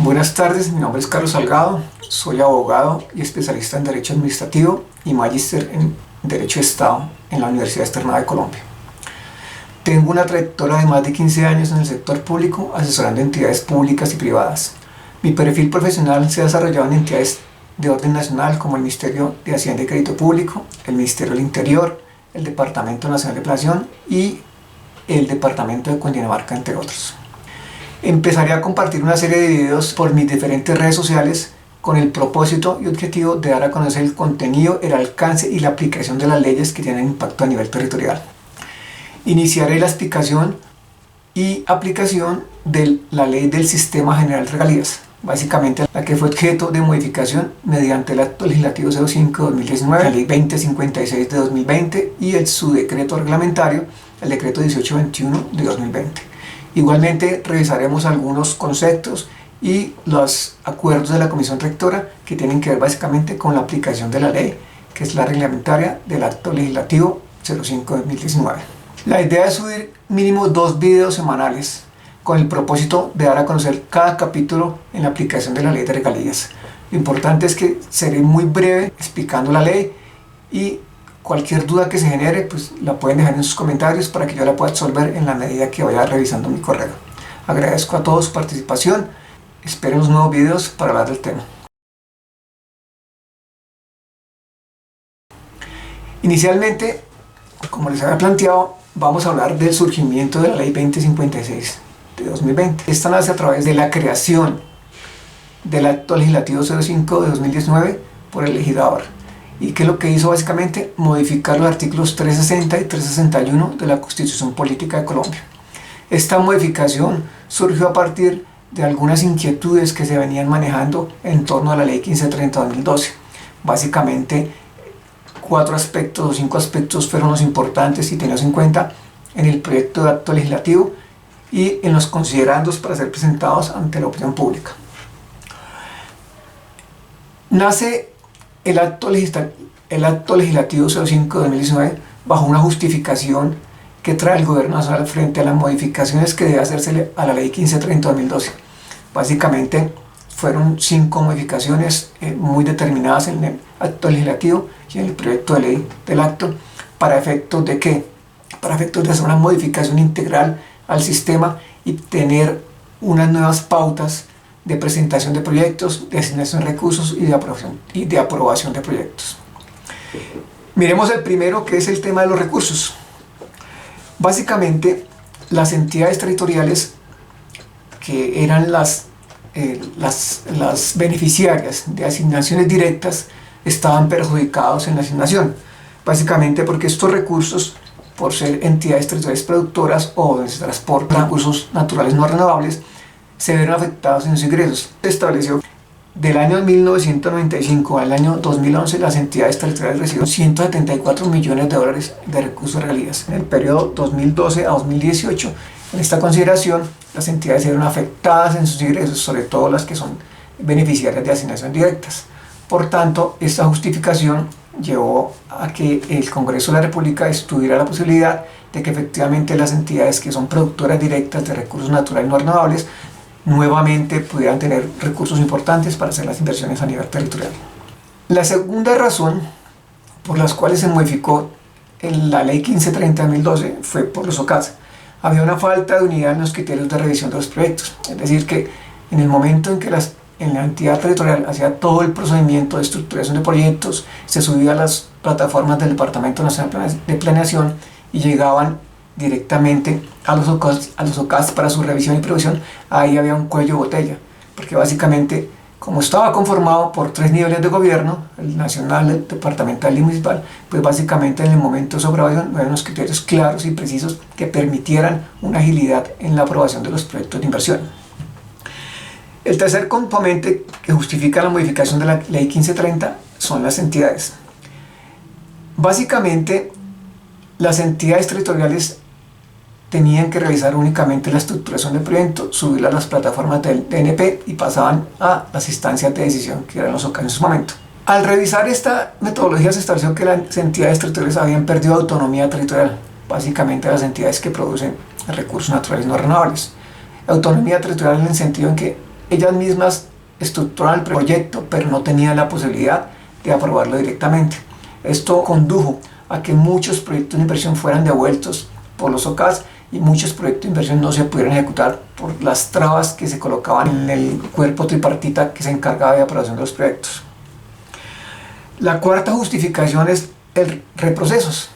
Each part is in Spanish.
Buenas tardes, mi nombre es Carlos Salgado, soy abogado y especialista en Derecho Administrativo y magíster en Derecho de Estado en la Universidad Externada de Colombia. Tengo una trayectoria de más de 15 años en el sector público asesorando entidades públicas y privadas. Mi perfil profesional se ha desarrollado en entidades de orden nacional como el Ministerio de Hacienda y Crédito Público, el Ministerio del Interior, el Departamento Nacional de Planeación y el Departamento de Cundinamarca, entre otros. Empezaré a compartir una serie de videos por mis diferentes redes sociales con el propósito y objetivo de dar a conocer el contenido, el alcance y la aplicación de las leyes que tienen impacto a nivel territorial. Iniciaré la explicación y aplicación de la Ley del Sistema General de Regalías, básicamente la que fue objeto de modificación mediante el Acto Legislativo 05 de 2019, la Ley 2056 de 2020 y su decreto reglamentario, el Decreto 1821 de 2020. Igualmente revisaremos algunos conceptos y los acuerdos de la Comisión Rectora que tienen que ver básicamente con la aplicación de la ley, que es la reglamentaria del Acto Legislativo 05 de 2019. La idea es subir mínimo 2 videos semanales con el propósito de dar a conocer cada capítulo en la aplicación de la ley de regalías. Lo importante es que seré muy breve explicando la ley y cualquier duda que se genere, pues la pueden dejar en sus comentarios para que yo la pueda resolver en la medida que vaya revisando mi correo. Agradezco a todos su participación. Esperen los nuevos videos para hablar del tema. Inicialmente, como les había planteado, vamos a hablar del surgimiento de la Ley 2056 de 2020. Esta nace a través de la creación del Acto Legislativo 05 de 2019 por el legislador. ¿Y qué es lo que hizo básicamente? Modificar los artículos 360 y 361 de la Constitución Política de Colombia. Esta modificación surgió a partir de algunas inquietudes que se venían manejando en torno a la Ley 1530-2012. Básicamente, 4 aspectos o 5 aspectos fueron los importantes y tenidos en cuenta en el proyecto de acto legislativo y en los considerandos para ser presentados ante la opinión pública. Nace el acto legislativo 05 de 2019 bajo una justificación que trae el Gobierno Nacional frente a las modificaciones que debe hacerse a la Ley 1530-2012. Básicamente fueron 5 modificaciones muy determinadas en el acto legislativo y en el proyecto de ley del acto. ¿Para efectos de qué? Para efectos de hacer una modificación integral al sistema y tener unas nuevas pautas de presentación de proyectos, de asignación de recursos y de aprobación de proyectos. Miremos el primero, que es el tema de los recursos. Básicamente, las entidades territoriales que eran las beneficiarias de asignaciones directas estaban perjudicados en la asignación, básicamente porque estos recursos, por ser entidades territoriales productoras o donde se transportan recursos naturales no renovables, se vieron afectados en sus ingresos. Se estableció del año 1995 al año 2011 las entidades territoriales recibieron 174 millones de dólares de recursos de regalías. En el periodo 2012 a 2018, en esta consideración, las entidades se vieron afectadas en sus ingresos, sobre todo las que son beneficiarias de asignaciones directas. Por tanto, esta justificación llevó a que el Congreso de la República estudiara la posibilidad de que efectivamente las entidades que son productoras directas de recursos naturales no renovables nuevamente pudieran tener recursos importantes para hacer las inversiones a nivel territorial. La segunda razón por las cuales se modificó la Ley 1530-2012 fue por los OCAS. Había una falta de unidad en los criterios de revisión de los proyectos, es decir que en el momento en que la entidad territorial hacía todo el procedimiento de estructuración de proyectos, se subía a las plataformas del Departamento Nacional de Planeación y llegaban directamente a los OCAS para su revisión y provisión. Ahí había un cuello de botella, porque básicamente, como estaba conformado por 3 niveles de gobierno, el nacional, el departamental y municipal, pues básicamente en el momento de su aprobación no había unos criterios claros y precisos que permitieran una agilidad en la aprobación de los proyectos de inversión. El tercer componente que justifica la modificación de la Ley 1530 son las entidades. Básicamente, las entidades territoriales tenían que realizar únicamente la estructuración del proyecto, subirla a las plataformas del DNP y pasaban a las instancias de decisión, que eran los OCAS en su momento. Al revisar esta metodología se estableció que las entidades territoriales habían perdido autonomía territorial, básicamente las entidades que producen recursos naturales no renovables. Autonomía territorial en el sentido en que ellas mismas estructuraron el proyecto, pero no tenían la posibilidad de aprobarlo directamente. Esto condujo a que muchos proyectos de inversión fueran devueltos por los OCAS y muchos proyectos de inversión no se pudieron ejecutar por las trabas que se colocaban en el cuerpo tripartita que se encargaba de aprobación de los proyectos. La cuarta justificación es el reprocesos.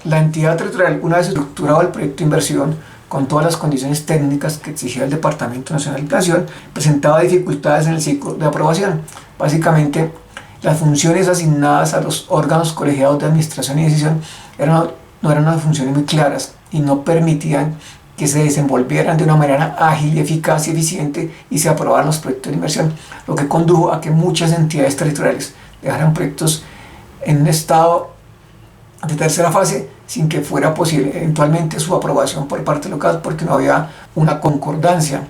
La entidad territorial, una vez estructurado el proyecto de inversión con todas las condiciones técnicas que exigía el Departamento Nacional de Planeación, presentaba dificultades en el ciclo de aprobación. Básicamente, las funciones asignadas a los órganos colegiados de administración y decisión no eran unas funciones muy claras y no permitían que se desenvolvieran de una manera ágil, eficaz y eficiente y se aprobaran los proyectos de inversión, lo que condujo a que muchas entidades territoriales dejaran proyectos en un estado de tercera fase sin que fuera posible eventualmente su aprobación por parte local, porque no había una concordancia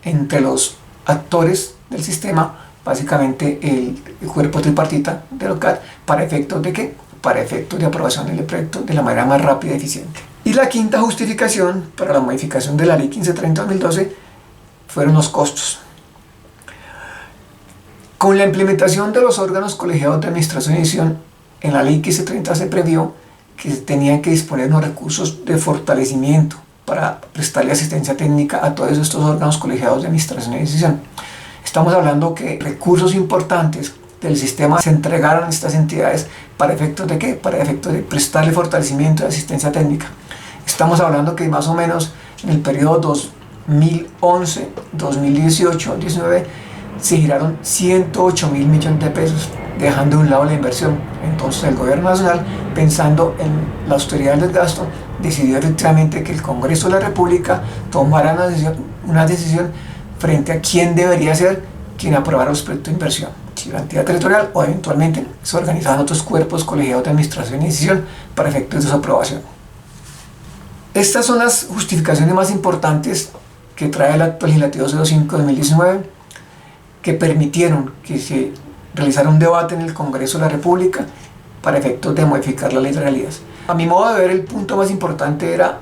entre los actores del sistema, básicamente el cuerpo tripartita del local, para efectos de ¿qué? Para efectos de aprobación del proyecto de la manera más rápida y eficiente. Y la quinta justificación para la modificación de la Ley 1530-2012 fueron los costos. Con la implementación de los órganos colegiados de administración y decisión, en la Ley 1530 se previó que se tenían que disponer de unos recursos de fortalecimiento para prestarle asistencia técnica a todos estos órganos colegiados de administración y decisión. Estamos hablando que recursos importantes del sistema se entregaron a estas entidades para efectos de ¿qué? Para efectos de prestarle fortalecimiento y asistencia técnica. Estamos hablando que más o menos en el periodo 2011, 2018, 2019 se giraron 108 mil millones de pesos, dejando de un lado la inversión. Entonces el gobierno nacional, pensando en la austeridad del gasto, decidió efectivamente que el Congreso de la República tomara una decisión frente a quién debería ser quien aprobara los proyectos de inversión, si la entidad territorial o eventualmente se organizaban otros cuerpos colegiados de administración y decisión para efectos de su aprobación. Estas son las justificaciones más importantes que trae el Acto Legislativo 05-2019, que permitieron que se realizara un debate en el Congreso de la República para efectos de modificar la Ley de Regalías. A mi modo de ver, el punto más importante era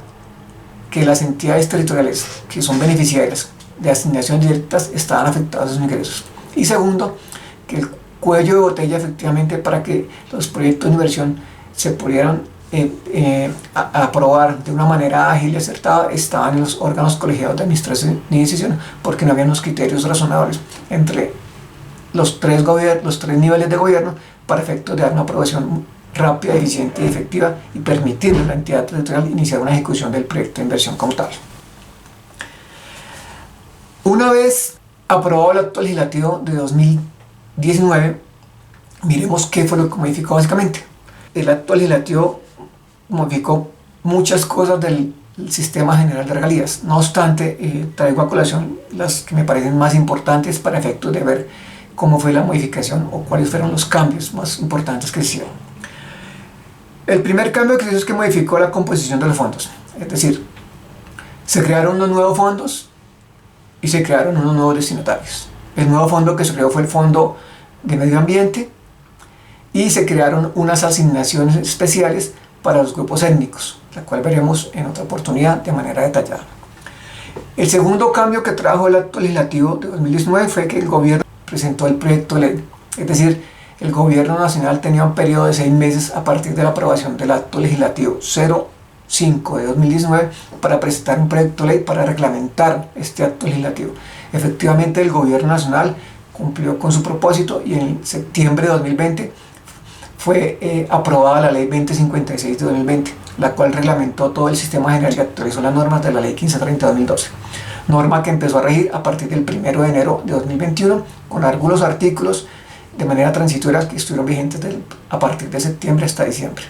que las entidades territoriales que son beneficiarias de asignaciones directas estaban afectadas a sus ingresos. Y segundo, que el cuello de botella efectivamente para que los proyectos de inversión se pudieran aprobar de una manera ágil y acertada estaban en los órganos colegiados de administración y decisión, porque no había unos criterios razonables entre los tres niveles de gobierno para efectos de dar una aprobación rápida, eficiente y efectiva y permitirle a la entidad territorial iniciar una ejecución del proyecto de inversión como tal. Una vez aprobado el acto legislativo de 2019, miremos qué fue lo que modificó básicamente. El acto legislativo modificó muchas cosas del sistema general de regalías. No obstante, traigo a colación las que me parecen más importantes para efectos de ver cómo fue la modificación o cuáles fueron los cambios más importantes que se hicieron. El primer cambio que se hizo es que modificó la composición de los fondos. Es decir, se crearon unos nuevos fondos y se crearon unos nuevos destinatarios. El nuevo fondo que se creó fue el Fondo de Medio Ambiente y se crearon unas asignaciones especiales para los grupos étnicos, la cual veremos en otra oportunidad de manera detallada. El segundo cambio que trajo el acto legislativo de 2019 fue que el gobierno presentó el proyecto de ley, es decir, el gobierno nacional tenía un periodo de 6 meses a partir de la aprobación del acto legislativo 05 de 2019 para presentar un proyecto de ley para reglamentar este acto legislativo. Efectivamente, el gobierno nacional cumplió con su propósito y en septiembre de 2020 fue aprobada la ley 2056 de 2020, la cual reglamentó todo el sistema general y actualizó las normas de la ley 1530 de 2012, norma que empezó a regir a partir del 1 de enero de 2021 con algunos artículos de manera transitoria que estuvieron vigentes a partir de septiembre hasta diciembre.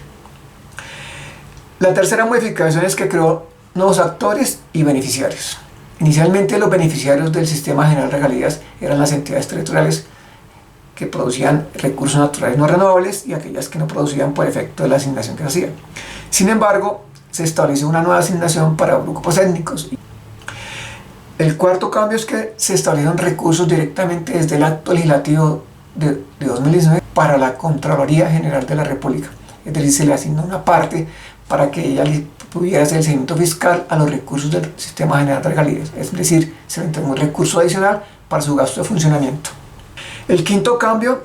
La tercera modificación es que creó nuevos actores y beneficiarios. Inicialmente los beneficiarios del sistema general de regalías eran las entidades territoriales que producían recursos naturales no renovables y aquellas que no producían por efecto de la asignación que se hacía. Sin embargo, se estableció una nueva asignación para grupos étnicos. El cuarto cambio es que se establecieron recursos directamente desde el acto legislativo de 2019 para la Contraloría General de la República. Es decir, se le asignó una parte para que ella pudiera hacer el seguimiento fiscal a los recursos del sistema general de regalías. Es decir, se le entregó un recurso adicional para su gasto de funcionamiento. El quinto cambio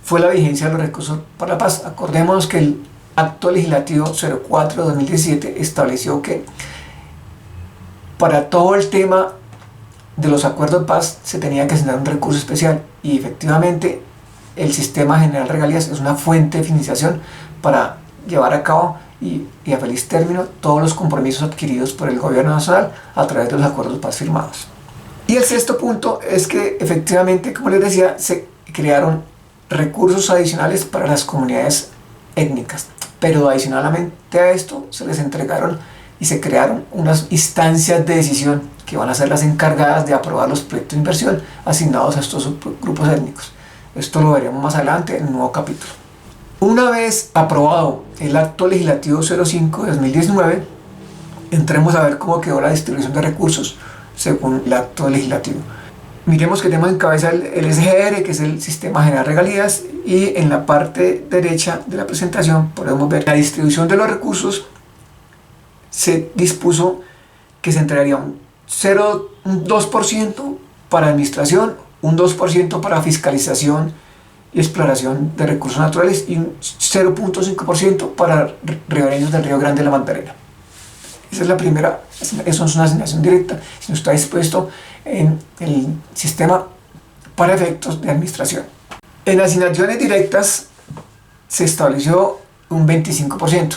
fue la vigencia de los recursos para la paz. Acordémonos que el Acto Legislativo 04 de 2017 estableció que para todo el tema de los acuerdos de paz se tenía que asignar un recurso especial, y efectivamente el Sistema General de Regalías es una fuente de financiación para llevar a cabo y a feliz término todos los compromisos adquiridos por el gobierno nacional a través de los acuerdos de paz firmados. Y el sexto punto es que efectivamente, como les decía, se crearon recursos adicionales para las comunidades étnicas, pero adicionalmente a esto se les entregaron y se crearon unas instancias de decisión que van a ser las encargadas de aprobar los proyectos de inversión asignados a estos grupos étnicos. Esto lo veremos más adelante en un nuevo capítulo. Una vez aprobado el Acto Legislativo 05 de 2019, entremos a ver cómo quedó la distribución de recursos según el Acto Legislativo. Miremos que tenemos en cabeza el SGR, que es el Sistema General de Regalías, y en la parte derecha de la presentación podemos ver la distribución de los recursos. Se dispuso que se entregaría un 2% para administración, un 2% para fiscalización y exploración de recursos naturales y un 0.5% para ribereños del Río Grande de la Magdalena. Esa es la primera, eso es una asignación directa, si no está dispuesto en el sistema para efectos de administración. En asignaciones directas se estableció un 25%.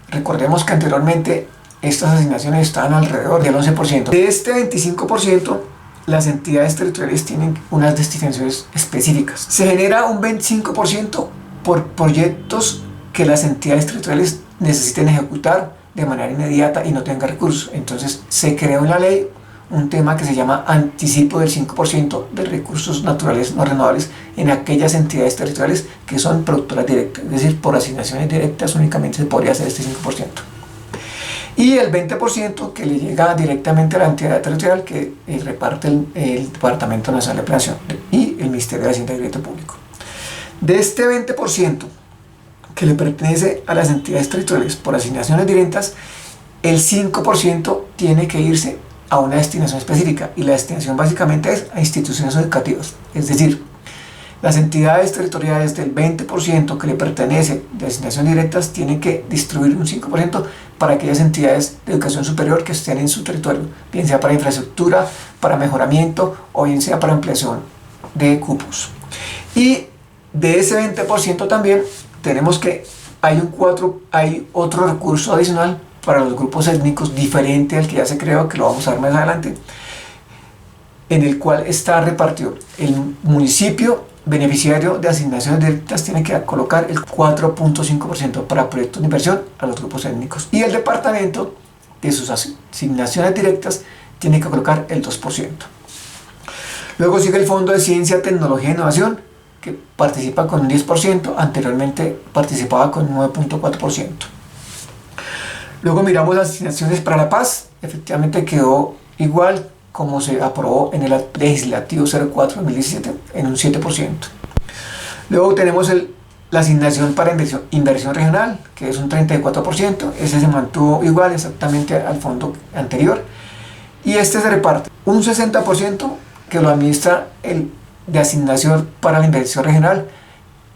Recordemos que anteriormente estas asignaciones estaban alrededor del 11%. De este 25%, las entidades territoriales tienen unas destinaciones específicas. Se genera un 25% por proyectos que las entidades territoriales necesiten ejecutar de manera inmediata y no tengan recursos. Entonces se creó en la ley un tema que se llama anticipo del 5% de recursos naturales no renovables en aquellas entidades territoriales que son productoras directas, es decir, por asignaciones directas únicamente se podría hacer este 5%. Y el 20% que le llega directamente a la entidad territorial que reparte el Departamento Nacional de Planeación y el Ministerio de Hacienda y Crédito Público. De este 20% que le pertenece a las entidades territoriales por asignaciones directas, el 5% tiene que irse a una destinación específica, y la destinación básicamente es a instituciones educativas. Es decir, las entidades territoriales del 20% que le pertenece de asignaciones directas tienen que distribuir un 5% para aquellas entidades de educación superior que estén en su territorio, bien sea para infraestructura, para mejoramiento o bien sea para ampliación de cupos. Y de ese 20% también tenemos que hay otro recurso adicional para los grupos étnicos diferente al que ya se creó, que lo vamos a ver más adelante, en el cual está repartido el municipio beneficiario de asignaciones directas tiene que colocar el 4.5% para proyectos de inversión a los grupos étnicos, y el departamento de sus asignaciones directas tiene que colocar el 2%. Luego sigue el Fondo de Ciencia, Tecnología e Innovación, que participa con un 10%, anteriormente participaba con un 9.4%. Luego miramos las asignaciones para la paz, efectivamente quedó igual como se aprobó en el Legislativo 04-2017 en un 7%. Luego tenemos la asignación para inversión regional, que es un 34%, ese se mantuvo igual exactamente al fondo anterior, y este se reparte un 60% que lo administra de asignación para la inversión regional,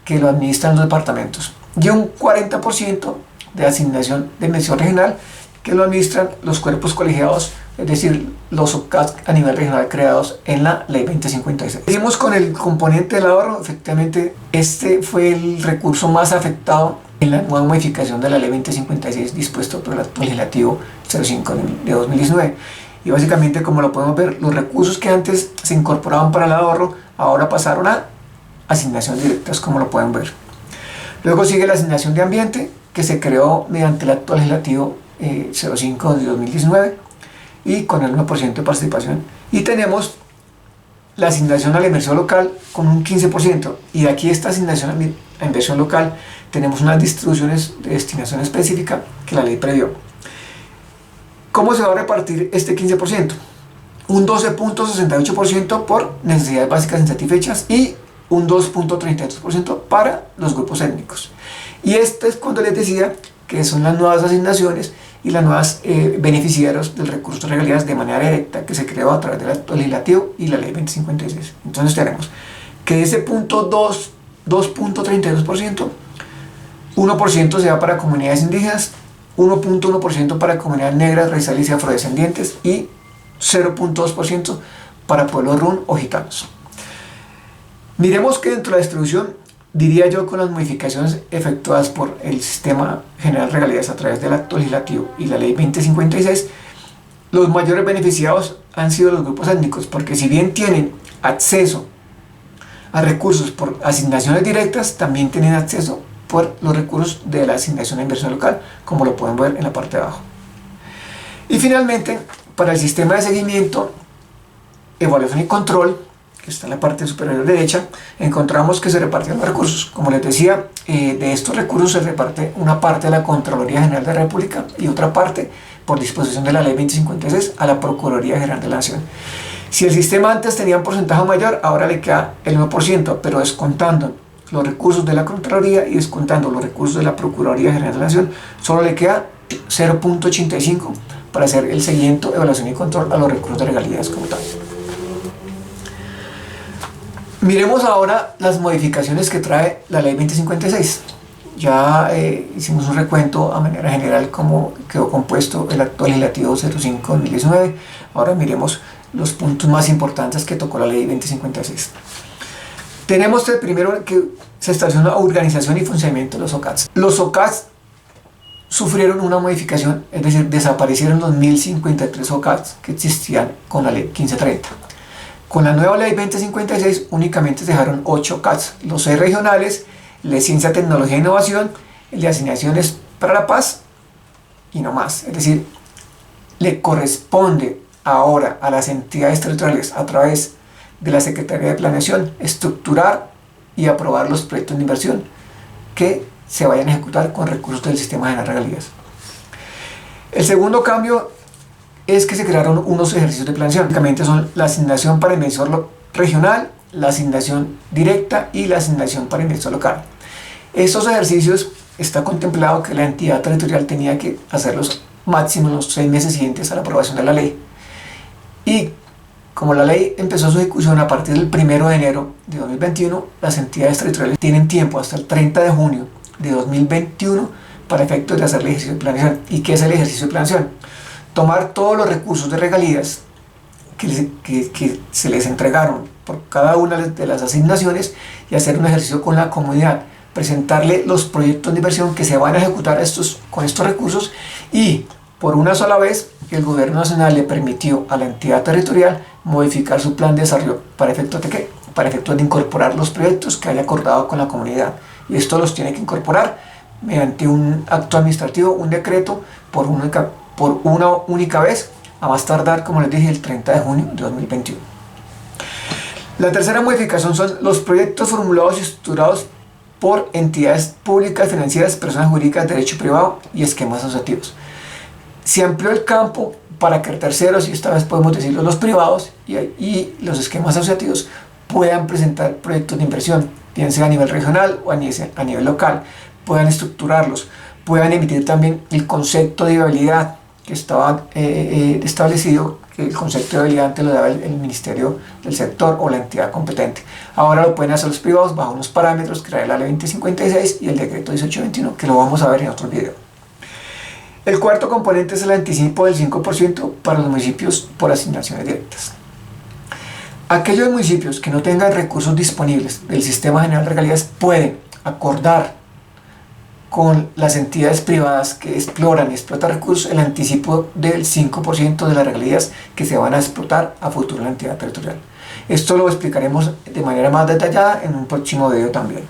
que lo administran los departamentos, y un 40% de asignación de inversión regional que lo administran los cuerpos colegiados, es decir, los OCAC a nivel regional creados en la Ley 2056. Seguimos con el componente del ahorro. Efectivamente, este fue el recurso más afectado en la nueva modificación de la Ley 2056 dispuesto por el Acto Legislativo 05 de 2019. Y básicamente, como lo podemos ver, los recursos que antes se incorporaban para el ahorro ahora pasaron a asignaciones directas, como lo pueden ver. Luego sigue la asignación de ambiente, que se creó mediante el Acto Legislativo 05 de 2019 y con el 1% de participación. Y tenemos la asignación a la inversión local con un 15%, y de aquí esta asignación a la inversión local tenemos unas distribuciones de destinación específica que la ley previó. ¿Cómo se va a repartir este 15%? Un 12.68% por necesidades básicas insatisfechas y un 2.32% para los grupos étnicos. Y este es cuando les decía que son las nuevas asignaciones y las nuevas beneficiarios del recurso de regalías de manera directa que se creó a través del acto legislativo y la ley 2056. Entonces tenemos que ese punto 2.32%, 1% se va para comunidades indígenas, 1.1% para comunidades negras, raciales y afrodescendientes y 0.2% para pueblos run o gitanos. Miremos que dentro de la distribución, diría yo, con las modificaciones efectuadas por el Sistema General de Regalías a través del acto legislativo y la ley 2056, los mayores beneficiados han sido los grupos étnicos, porque si bien tienen acceso a recursos por asignaciones directas, también tienen acceso por los recursos de la asignación de inversión local, como lo pueden ver en la parte de abajo. Y finalmente, para el sistema de seguimiento, evaluación y control, que está en la parte superior derecha, encontramos que se reparten los recursos. Como les decía, de estos recursos se reparte una parte a la Contraloría General de la República y otra parte, por disposición de la Ley 2056, a la Procuraduría General de la Nación. Si el sistema antes tenía un porcentaje mayor, ahora le queda el 1%, pero descontando los recursos de la Contraloría y descontando los recursos de la Procuraduría General de la Nación, solo le queda 0.85 para hacer el seguimiento, evaluación y control a los recursos de regalías como tal. Miremos ahora las modificaciones que trae la Ley 2056. Ya hicimos un recuento a manera general cómo quedó compuesto el acto legislativo 05-2019. Ahora miremos los puntos más importantes que tocó la Ley 2056. Tenemos el primero, que se establece una organización y funcionamiento de los OCADs. Los OCADs sufrieron una modificación, es decir, desaparecieron los 1053 OCADs que existían con la Ley 1530. Con la nueva Ley 2056 únicamente se dejaron 8 OCADs, los 6 regionales, el de Ciencia, Tecnología e Innovación, el de Asignaciones para la Paz y no más. Es decir, le corresponde ahora a las entidades territoriales, a través de la Secretaría de Planeación, estructurar y aprobar los proyectos de inversión que se vayan a ejecutar con recursos del Sistema General de Regalías. El segundo cambio es que se crearon unos ejercicios de planeación. Básicamente son la asignación para inversor regional, la asignación directa y la asignación para inversor local. Estos ejercicios está contemplado que la entidad territorial tenía que hacerlos máximo en los 6 meses siguientes a la aprobación de la ley. Y como la ley empezó su ejecución a partir del 1 de enero de 2021, las entidades territoriales tienen tiempo hasta el 30 de junio de 2021 para efectos de hacer el ejercicio de planeación. ¿Y qué es el ejercicio de planeación? Tomar todos los recursos de regalías que se les entregaron por cada una de las asignaciones y hacer un ejercicio con la comunidad, presentarle los proyectos de inversión que se van a ejecutar con estos recursos, y por una sola vez el gobierno nacional le permitió a la entidad territorial modificar su plan de desarrollo para efectos de ¿qué? Para efectos de incorporar los proyectos que haya acordado con la comunidad, y esto los tiene que incorporar mediante un acto administrativo, un decreto, por una única vez, a más tardar, como les dije, el 30 de junio de 2021. La tercera modificación son los proyectos formulados y estructurados por entidades públicas, financieras, personas jurídicas de derecho privado y esquemas asociativos. Se amplió el campo para que terceros, y esta vez podemos decirlo, los privados y los esquemas asociativos, puedan presentar proyectos de inversión, bien sea a nivel regional o a nivel local, puedan estructurarlos, puedan emitir también el concepto de viabilidad que estaba establecido, que el concepto de viabilidad antes lo daba el Ministerio del Sector o la entidad competente. Ahora lo pueden hacer los privados bajo unos parámetros que trae la Ley 2056 y el Decreto 1821, que lo vamos a ver en otro video. El cuarto componente es el anticipo del 5% para los municipios por asignaciones directas. Aquellos municipios que no tengan recursos disponibles del Sistema General de Regalías pueden acordar con las entidades privadas que exploran y explotan recursos el anticipo del 5% de las regalías que se van a explotar a futuro en la entidad territorial. Esto lo explicaremos de manera más detallada en un próximo video también.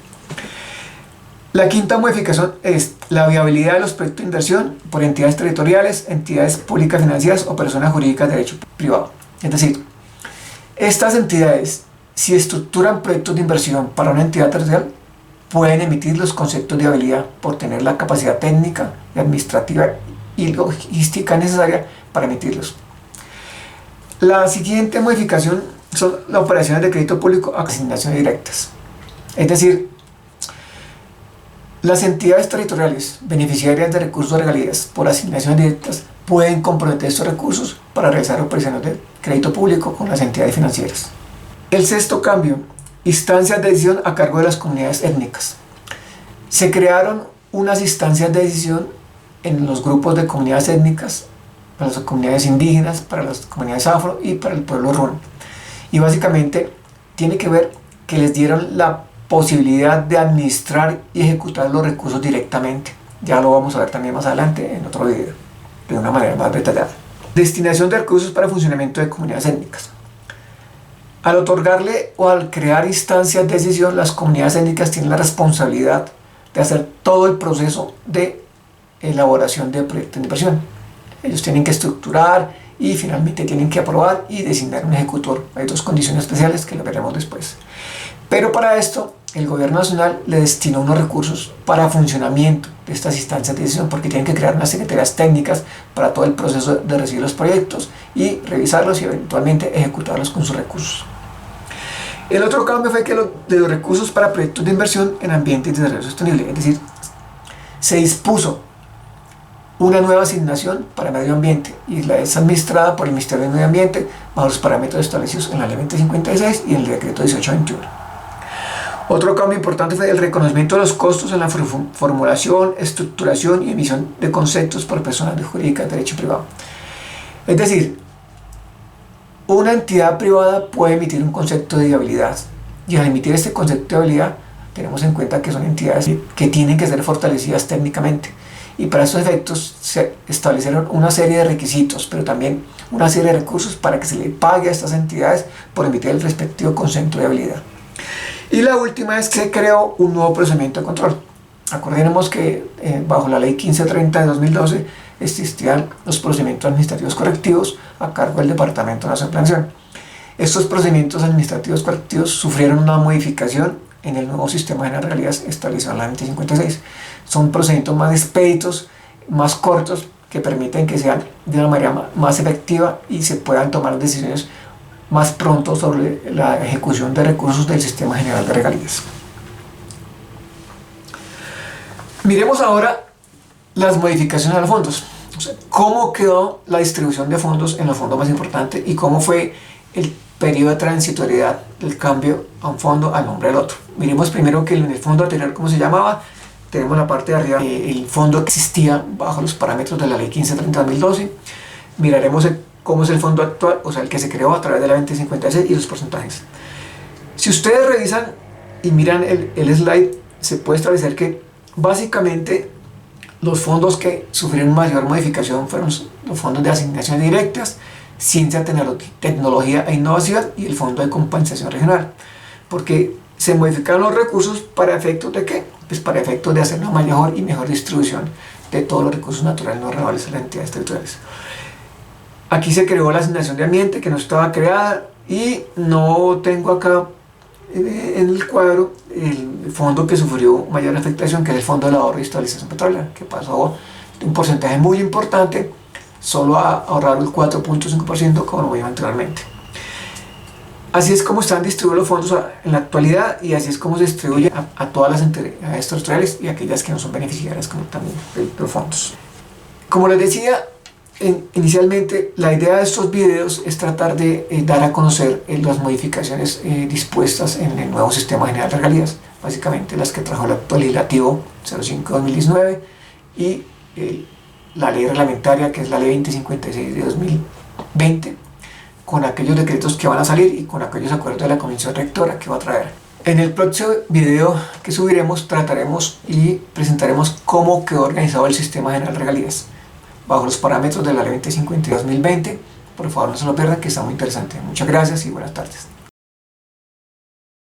La quinta modificación es la viabilidad de los proyectos de inversión por entidades territoriales, entidades públicas financieras o personas jurídicas de derecho privado. Es decir, estas entidades, si estructuran proyectos de inversión para una entidad territorial, pueden emitir los conceptos de viabilidad por tener la capacidad técnica, administrativa y logística necesaria para emitirlos. La siguiente modificación son las operaciones de crédito público a asignaciones directas. Es decir, Las entidades territoriales beneficiarias de recursos de regalías por asignaciones directas pueden comprometer estos recursos para realizar operaciones de crédito público con las entidades financieras. El sexto cambio, instancias de decisión a cargo de las comunidades étnicas. Se crearon unas instancias de decisión en los grupos de comunidades étnicas, para las comunidades indígenas, para las comunidades afro y para el pueblo ron. Y básicamente tiene que ver que les dieron la posibilidad de administrar y ejecutar los recursos directamente. Ya lo vamos a ver también más adelante en otro video, de una manera más detallada. Destinación de recursos para funcionamiento de comunidades étnicas. Al otorgarle o al crear instancias de decisión, las comunidades étnicas tienen la responsabilidad de hacer todo el proceso de elaboración de proyectos de inversión. Ellos tienen que estructurar y finalmente tienen que aprobar y designar un ejecutor. Hay dos condiciones especiales que lo veremos después. Pero para esto, el gobierno nacional le destinó unos recursos para funcionamiento de estas instancias de decisión, porque tienen que crear unas secretarías técnicas para todo el proceso de recibir los proyectos y revisarlos y eventualmente ejecutarlos con sus recursos. El otro cambio fue que de los recursos para proyectos de inversión en ambiente y desarrollo sostenible, es decir, se dispuso una nueva asignación para medio ambiente y la es administrada por el Ministerio de Medio Ambiente bajo los parámetros establecidos en la Ley 2056 y en el Decreto 1821. Otro cambio importante fue el reconocimiento de los costos en la formulación, estructuración y emisión de conceptos por personas jurídicas de derecho privado. Es decir, una entidad privada puede emitir un concepto de viabilidad y al emitir este concepto de viabilidad tenemos en cuenta que son entidades que tienen que ser fortalecidas técnicamente. Y para estos efectos se establecieron una serie de requisitos, pero también una serie de recursos para que se le pague a estas entidades por emitir el respectivo concepto de viabilidad. Y la última es que se creó un nuevo procedimiento de control. Acordémonos que bajo la Ley 1530 de 2012 existían los procedimientos administrativos correctivos a cargo del Departamento Nacional de Planeación. Estos procedimientos administrativos correctivos sufrieron una modificación en el nuevo sistema general de regalías establecido en la 2056. Son procedimientos más expeditos, más cortos, que permiten que sean de una manera más efectiva y se puedan tomar decisiones más pronto sobre la ejecución de recursos del sistema general de regalías. Miremos ahora las modificaciones a los fondos. O sea, cómo quedó la distribución de fondos en los fondos más importantes y cómo fue el periodo de transitoriedad del cambio a un fondo al nombre del otro. Miremos primero que en el fondo anterior, ¿cómo se llamaba? Tenemos la parte de arriba, el fondo que existía bajo los parámetros de la Ley 1530-2012. Miraremos cómo es el fondo actual, o sea, el que se creó a través de la 2056 y los porcentajes. Si ustedes revisan y miran el slide, se puede establecer que básicamente los fondos que sufrieron mayor modificación fueron los fondos de asignaciones directas, ciencia, tecnología e innovación y el fondo de compensación regional, porque se modificaron los recursos para efectos de ¿qué? Pues para efectos de hacer una mejor y mejor distribución de todos los recursos naturales no renovables a las entidades territoriales. Aquí se creó la asignación de ambiente que no estaba creada y no tengo acá en el cuadro el fondo que sufrió mayor afectación, que es el fondo de ahorro y estabilización petrolera, que pasó de un porcentaje muy importante solo a ahorrar el 4.5% como lo vimos anteriormente. Así es como están distribuidos los fondos en la actualidad y así es como se distribuye a todas las entidades territoriales y aquellas que no son beneficiarias como también de los fondos. Como les decía inicialmente, la idea de estos videos es tratar de dar a conocer las modificaciones dispuestas en el nuevo sistema general de regalías, básicamente las que trajo el acto legislativo 05-2019 y la ley reglamentaria que es la ley 2056 de 2020, con aquellos decretos que van a salir y con aquellos acuerdos de la Comisión Rectora que va a traer. En el próximo video que subiremos trataremos y presentaremos cómo quedó organizado el sistema general de regalías bajo los parámetros de la ley 2050 de 2020. Por favor no se lo pierdan, que está muy interesante. Muchas gracias y buenas tardes.